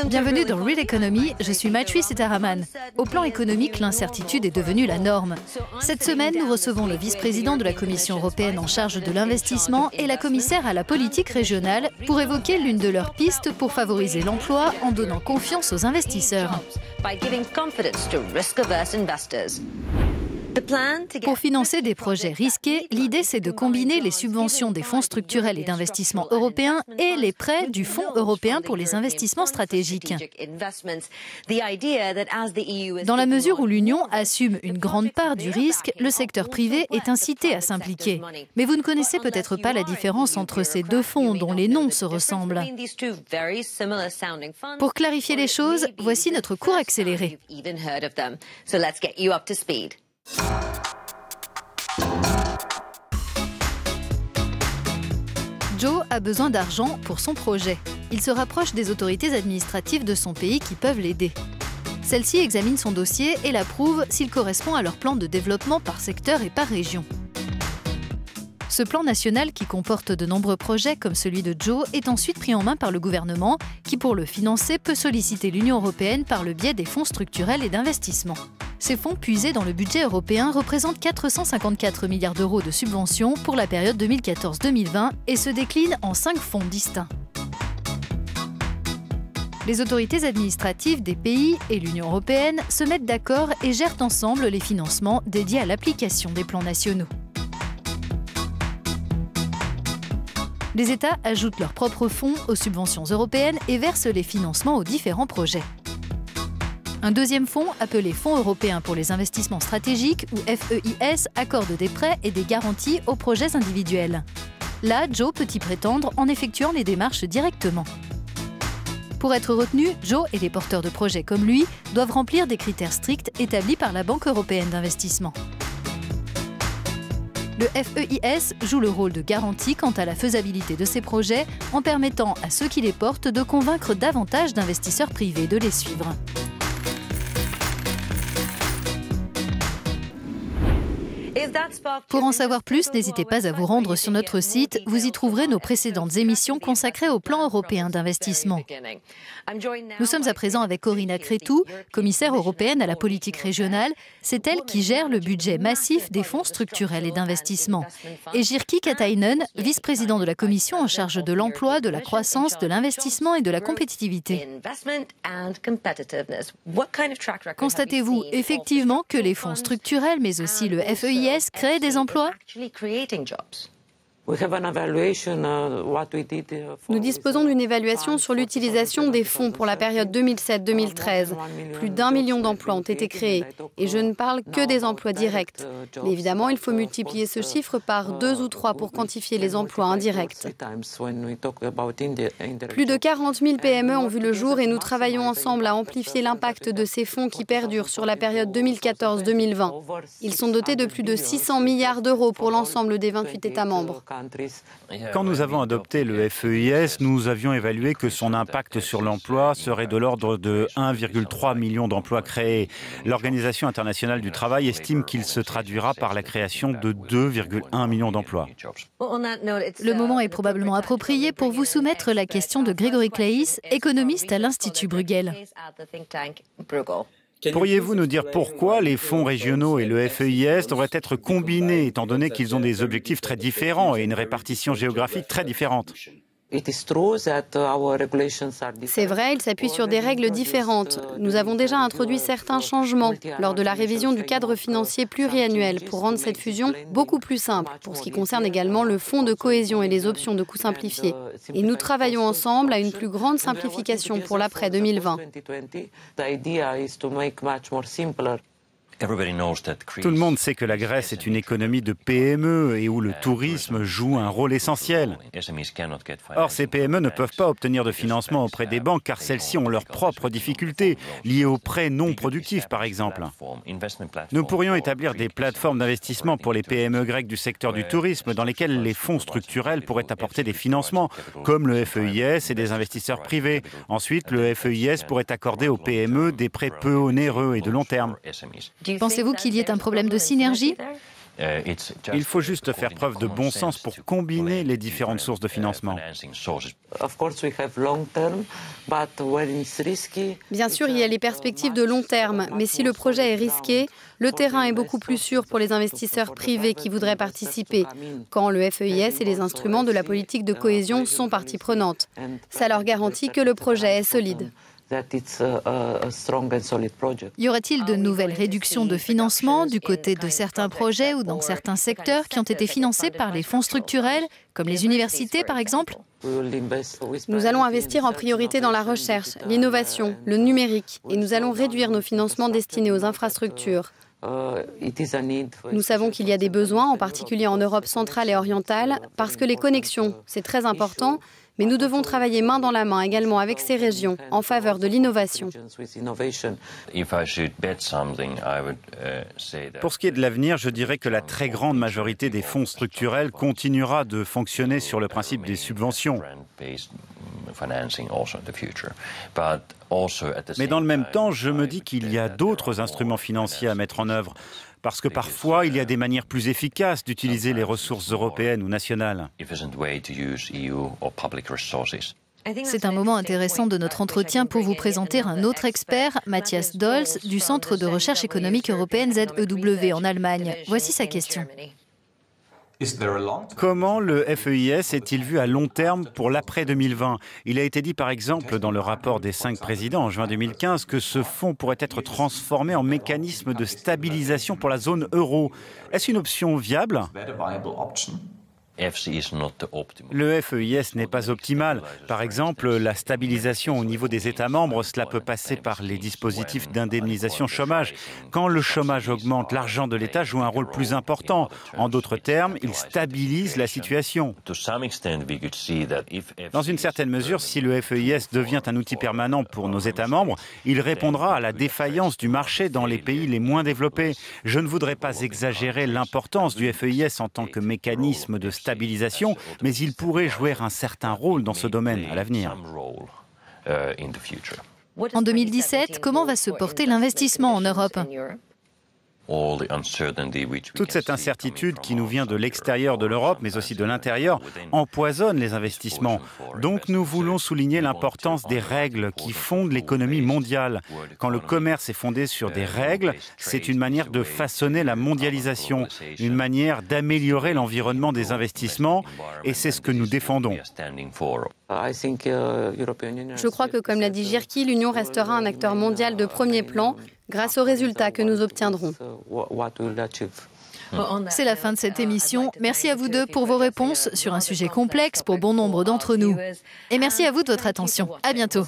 Bienvenue dans Real Economy, je suis Maitri Sitharaman. Au plan économique, l'incertitude est devenue la norme. Cette semaine, nous recevons le vice-président de la Commission européenne en charge de l'investissement et la commissaire à la politique régionale pour évoquer l'une de leurs pistes pour favoriser l'emploi en donnant confiance aux investisseurs. Pour financer des projets risqués, l'idée c'est de combiner les subventions des fonds structurels et d'investissement européens et les prêts du Fonds européen pour les investissements stratégiques. Dans la mesure où l'Union assume une grande part du risque, le secteur privé est incité à s'impliquer. Mais vous ne connaissez peut-être pas la différence entre ces deux fonds dont les noms se ressemblent. Pour clarifier les choses, voici notre cours accéléré. Joe a besoin d'argent pour son projet. Il se rapproche des autorités administratives de son pays qui peuvent l'aider. Celles-ci examinent son dossier et l'approuvent s'il correspond à leur plan de développement par secteur et par région. Ce plan national, qui comporte de nombreux projets comme celui de Joe, est ensuite pris en main par le gouvernement, qui pour le financer peut solliciter l'Union européenne par le biais des fonds structurels et d'investissement. Ces fonds puisés dans le budget européen représentent 454 milliards d'euros de subventions pour la période 2014-2020 et se déclinent en 5 fonds distincts. Les autorités administratives des pays et l'Union européenne se mettent d'accord et gèrent ensemble les financements dédiés à l'application des plans nationaux. Les États ajoutent leurs propres fonds aux subventions européennes et versent les financements aux différents projets. Un deuxième fonds, appelé Fonds européen pour les investissements stratégiques, ou FEIS, accorde des prêts et des garanties aux projets individuels. Là, Joe peut y prétendre en effectuant les démarches directement. Pour être retenu, Joe et les porteurs de projets comme lui doivent remplir des critères stricts établis par la Banque européenne d'investissement. Le FEIS joue le rôle de garantie quant à la faisabilité de ces projets en permettant à ceux qui les portent de convaincre davantage d'investisseurs privés de les suivre. Pour en savoir plus, n'hésitez pas à vous rendre sur notre site. Vous y trouverez nos précédentes émissions consacrées au plan européen d'investissement. Nous sommes à présent avec Corina Cretu, commissaire européenne à la politique régionale. C'est elle qui gère le budget massif des fonds structurels et d'investissement. Et Jyrki Katainen, vice-président de la Commission en charge de l'emploi, de la croissance, de l'investissement et de la compétitivité. Constatez-vous effectivement que les fonds structurels, mais aussi le FEIS, créent des emplois? Nous disposons d'une évaluation sur l'utilisation des fonds pour la période 2007-2013. Plus d'1 million d'emplois ont été créés. Et je ne parle que des emplois directs. Mais évidemment, il faut multiplier ce chiffre par 2 ou 3 pour quantifier les emplois indirects. Plus de 40 000 PME ont vu le jour et nous travaillons ensemble à amplifier l'impact de ces fonds qui perdurent sur la période 2014-2020. Ils sont dotés de plus de 600 milliards d'euros pour l'ensemble des 28 États membres. Quand nous avons adopté le FEIS, nous avions évalué que son impact sur l'emploi serait de l'ordre de 1,3 million d'emplois créés. L'Organisation internationale du travail estime qu'il se traduira par la création de 2,1 millions d'emplois. Le moment est probablement approprié pour vous soumettre la question de Grégory Claeys, économiste à l'Institut Bruegel. Pourriez-vous nous dire pourquoi les fonds régionaux et le FEIS devraient être combinés, étant donné qu'ils ont des objectifs très différents et une répartition géographique très différente ? C'est vrai, il s'appuie sur des règles différentes. Nous avons déjà introduit certains changements lors de la révision du cadre financier pluriannuel pour rendre cette fusion beaucoup plus simple, pour ce qui concerne également le fonds de cohésion et les options de coûts simplifiés. Et nous travaillons ensemble à une plus grande simplification pour l'après 2020. Tout le monde sait que la Grèce est une économie de PME et où le tourisme joue un rôle essentiel. Or, ces PME ne peuvent pas obtenir de financement auprès des banques car celles-ci ont leurs propres difficultés, liées aux prêts non productifs par exemple. Nous pourrions établir des plateformes d'investissement pour les PME grecques du secteur du tourisme dans lesquelles les fonds structurels pourraient apporter des financements, comme le FEIS et des investisseurs privés. Ensuite, le FEIS pourrait accorder aux PME des prêts peu onéreux et de long terme. Pensez-vous qu'il y ait un problème de synergie ? Il faut juste faire preuve de bon sens pour combiner les différentes sources de financement. Bien sûr, il y a les perspectives de long terme, mais si le projet est risqué, le terrain est beaucoup plus sûr pour les investisseurs privés qui voudraient participer, quand le FEIS et les instruments de la politique de cohésion sont partie prenante. Ça leur garantit que le projet est solide. Y aurait-il de nouvelles réductions de financement du côté de certains projets ou dans certains secteurs qui ont été financés par les fonds structurels, comme les universités par exemple? Nous allons investir en priorité dans la recherche, l'innovation, le numérique, et nous allons réduire nos financements destinés aux infrastructures. Nous savons qu'il y a des besoins, en particulier en Europe centrale et orientale, parce que les connexions, c'est très important, mais nous devons travailler main dans la main également avec ces régions en faveur de l'innovation. Pour ce qui est de l'avenir, je dirais que la très grande majorité des fonds structurels continuera de fonctionner sur le principe des subventions. Mais dans le même temps, je me dis qu'il y a d'autres instruments financiers à mettre en œuvre, parce que parfois, il y a des manières plus efficaces d'utiliser les ressources européennes ou nationales. C'est un moment intéressant de notre entretien pour vous présenter un autre expert, Matthias Dolz, du Centre de recherche économique européenne ZEW en Allemagne. Voici sa question. Comment le FEIS est-il vu à long terme pour l'après-2020 ? Il a été dit par exemple dans le rapport des 5 présidents en juin 2015 que ce fonds pourrait être transformé en mécanisme de stabilisation pour la zone euro. Est-ce une option viable ? Le FEIS n'est pas optimal. Par exemple, la stabilisation au niveau des États membres, cela peut passer par les dispositifs d'indemnisation chômage. Quand le chômage augmente, l'argent de l'État joue un rôle plus important. En d'autres termes, il stabilise la situation. Dans une certaine mesure, si le FEIS devient un outil permanent pour nos États membres, il répondra à la défaillance du marché dans les pays les moins développés. Je ne voudrais pas exagérer l'importance du FEIS en tant que mécanisme de stabilisation, mais il pourrait jouer un certain rôle dans ce domaine à l'avenir. En 2017, comment va se porter l'investissement en Europe ? Toute cette incertitude qui nous vient de l'extérieur de l'Europe, mais aussi de l'intérieur, empoisonne les investissements. Donc nous voulons souligner l'importance des règles qui fondent l'économie mondiale. Quand le commerce est fondé sur des règles, c'est une manière de façonner la mondialisation, une manière d'améliorer l'environnement des investissements, et c'est ce que nous défendons. Je crois que, comme l'a dit Jirki, l'Union restera un acteur mondial de premier plan grâce aux résultats que nous obtiendrons. C'est la fin de cette émission. Merci à vous deux pour vos réponses sur un sujet complexe pour bon nombre d'entre nous. Et merci à vous de votre attention. À bientôt.